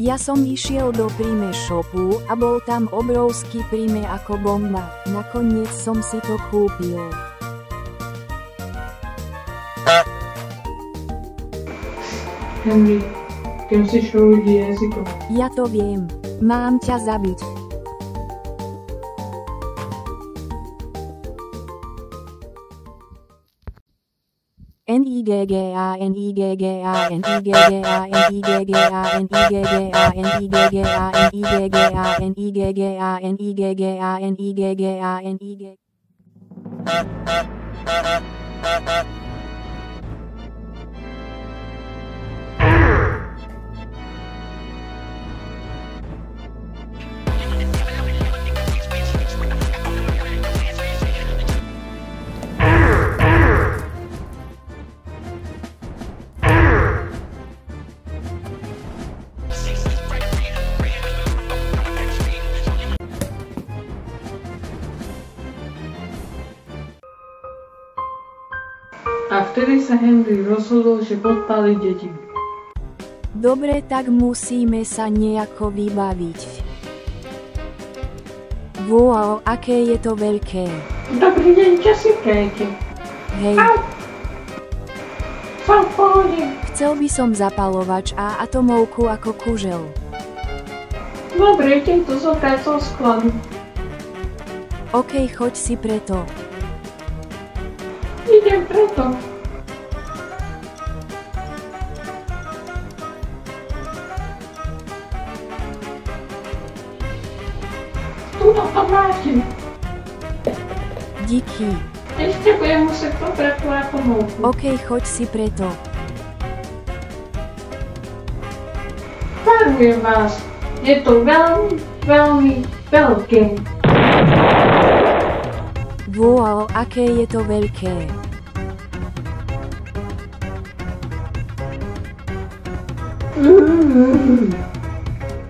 Ja som išiel do Prime shopu a bol tam obrovský Prime ako bomba. Nakoniec som si to kúpil. Henry, ty musíš ľudí jazykom. Ja to viem. Mám ťa zabiť. A vtedy sa Henry rozhodol, že podpáli deti. Dobre, tak musíme sa nejako vybaviť. Wow, aké je to veľké. Dobrý deň, čo si prejete? Hej, Som v pohode. chcel by som zapalovač a atomovku ako kužel. Dobre, idem to zobrať zo skladu. OK, choď si preto. Idem preto. Tuto to máte. Díky. Ešte budem musieť pobrať tú atomovku. OK, choď si preto. Varujem vás. Je to veľmi, veľmi veľké. Wow, aké je to veľké.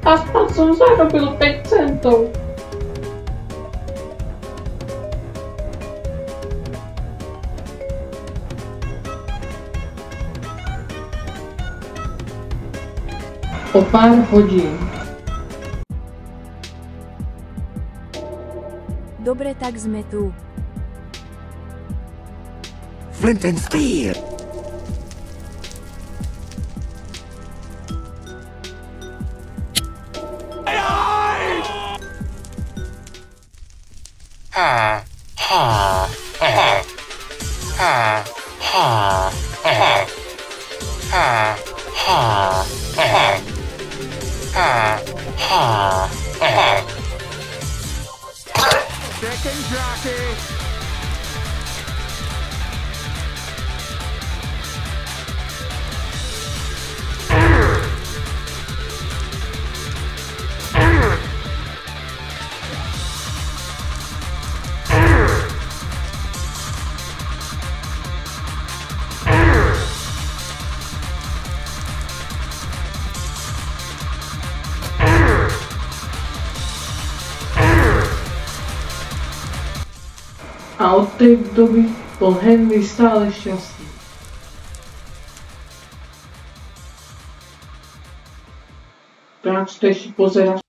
Aspoň som zarobil 5 centov. O pár hodín. Dobre, tak sme tu. Flint and steel. Second jockey. A od tej doby bol Henry stále šťastný. Prečo to ešte pozeráš?